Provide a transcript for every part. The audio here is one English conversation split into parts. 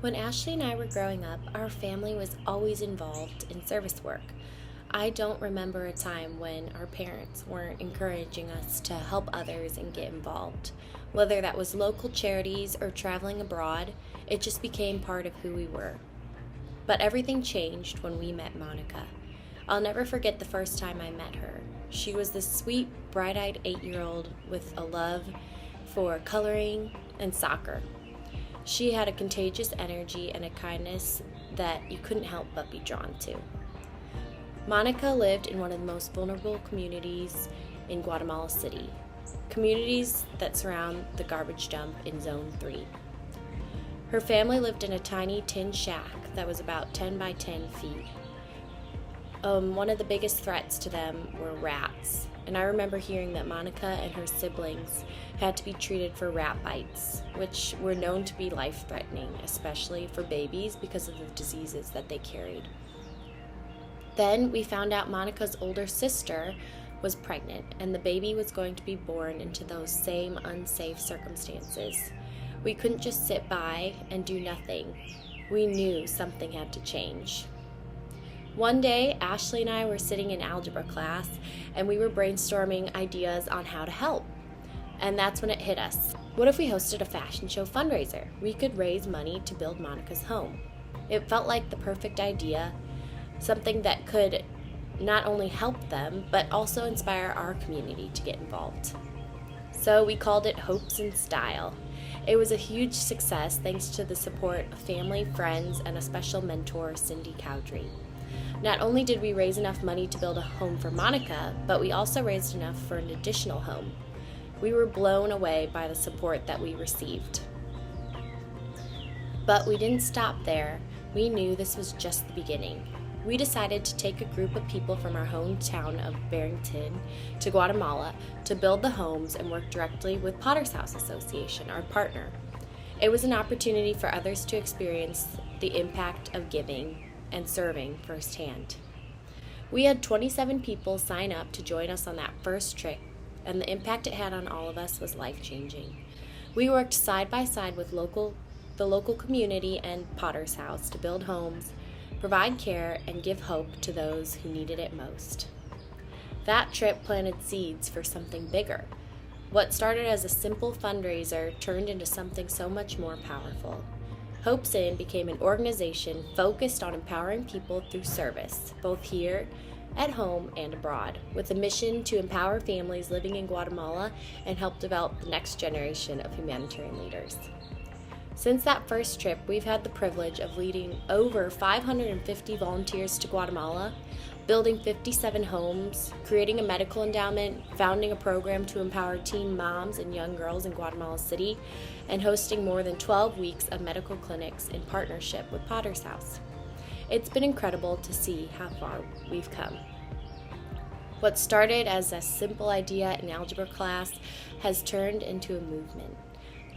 When Ashley and I were growing up, our family was always involved in service work. I don't remember a time when our parents weren't encouraging us to help others and get involved. Whether that was local charities or traveling abroad, it just became part of who we were. But everything changed when we met Monica. I'll never forget the first time I met her. She was this sweet, bright-eyed 8-year-old with a love for coloring and soccer. She had a contagious energy and a kindness that you couldn't help but be drawn to. Monica lived in one of the most vulnerable communities in Guatemala City, communities that surround the garbage dump in Zone 3. Her family lived in a tiny tin shack that was about 10 by 10 feet. One of the biggest threats to them were rats, and I remember hearing that Monica and her siblings had to be treated for rat bites, which were known to be life-threatening, especially for babies because of the diseases that they carried. Then we found out Monica's older sister was pregnant, and the baby was going to be born into those same unsafe circumstances. We couldn't just sit by and do nothing. We knew something had to change. One day, Ashley and I were sitting in algebra class, and we were brainstorming ideas on how to help. And that's when it hit us. What if we hosted a fashion show fundraiser? We could raise money to build Monica's home. It felt like the perfect idea, something that could not only help them, but also inspire our community to get involved. So we called it Hopes in Style. It was a huge success thanks to the support of family, friends, and a special mentor, Cindy Cowdrey. Not only did we raise enough money to build a home for Monica, but we also raised enough for an additional home. We were blown away by the support that we received. But we didn't stop there. We knew this was just the beginning. We decided to take a group of people from our hometown of Barrington to Guatemala to build the homes and work directly with Potter's House Association, our partner. It was an opportunity for others to experience the impact of giving and serving firsthand. We had 27 people sign up to join us on that first trip, and the impact it had on all of us was life-changing. We worked side by side with the local community and Potter's House to build homes, provide care, and give hope to those who needed it most. That trip planted seeds for something bigger. What started as a simple fundraiser turned into something so much more powerful. Hopes In became an organization focused on empowering people through service, both here, at home, and abroad, with a mission to empower families living in Guatemala and help develop the next generation of humanitarian leaders. Since that first trip, we've had the privilege of leading over 550 volunteers to Guatemala, building 57 homes, creating a medical endowment, founding a program to empower teen moms and young girls in Guatemala City, and hosting more than 12 weeks of medical clinics in partnership with Potter's House. It's been incredible to see how far we've come. What started as a simple idea in algebra class has turned into a movement.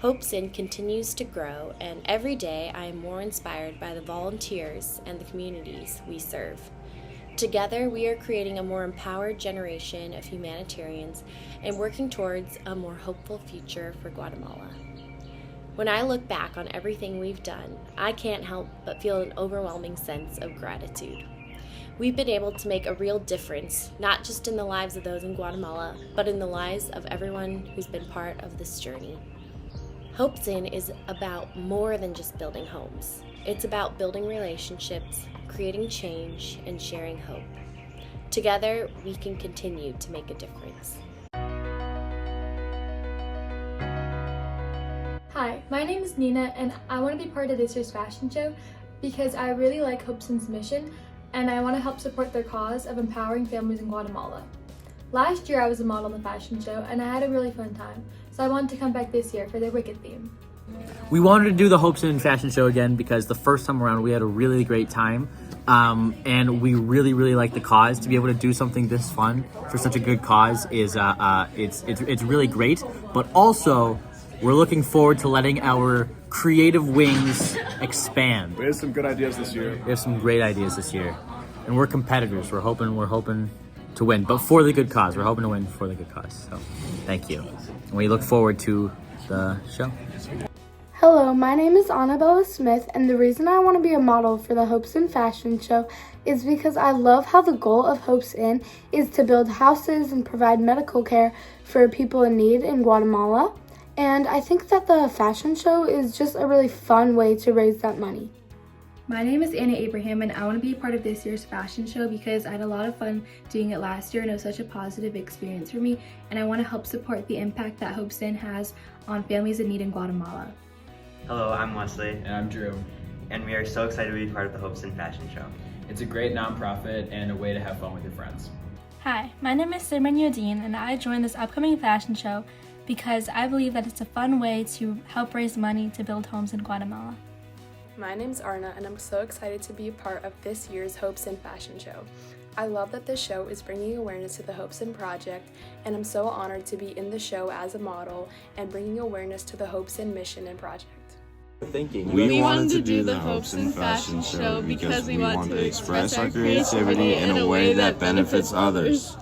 Hopes In continues to grow, and every day I am more inspired by the volunteers and the communities we serve. Together, we are creating a more empowered generation of humanitarians and working towards a more hopeful future for Guatemala. When I look back on everything we've done, I can't help but feel an overwhelming sense of gratitude. We've been able to make a real difference, not just in the lives of those in Guatemala, but in the lives of everyone who's been part of this journey. Hopes In is about more than just building homes. It's about building relationships, creating change, and sharing hope. Together, we can continue to make a difference. Hi, my name is Nina, and I want to be part of this year's fashion show because I really like Hopes In's mission, and I want to help support their cause of empowering families in Guatemala. Last year I was a model in the fashion show, and I had a really fun time, so I wanted to come back this year for their Wicked theme. We wanted to do the Hopes In fashion show again because the first time around we had a really great time, and we really like the cause. To be able to do something this fun for such a good cause is it's really great. But also, we're looking forward to letting our creative wings expand. We have some good ideas this year. We have some great ideas this year, and we're competitors. We're hoping to win, but for the good cause. We're hoping to win for the good cause. So, thank you. And we look forward to the show. Hello, My name is Annabella Smith, and the reason I want to be a model for the Hopes in Fashion Show is because I love how the goal of Hopes In is to build houses and provide medical care for people in need in Guatemala. And I think that the fashion show is just a really fun way to raise that money. My name is Anna Abraham, and I want to be a part of this year's fashion show because I had a lot of fun doing it last year and it was such a positive experience for me, and I want to help support the impact that Hopes In has on families in need in Guatemala. Hello, I'm Wesley, And I'm Drew. and we are so excited to be part of the Hopes in Fashion Show. It's a great nonprofit and a way to have fun with your friends. Hi, my name is Simran Yodine, and I joined this upcoming fashion show because I believe that it's a fun way to help raise money to build homes in Guatemala. My name's Arna, and I'm so excited to be a part of this year's Hopes In Fashion Show. I love that this show is bringing awareness to the Hopes In Project, and I'm so honored to be in the show as a model and bringing awareness to the Hopes In mission and project. We wanted to do the Hopes in Fashion Show because we want to express our creativity in a way that benefits others.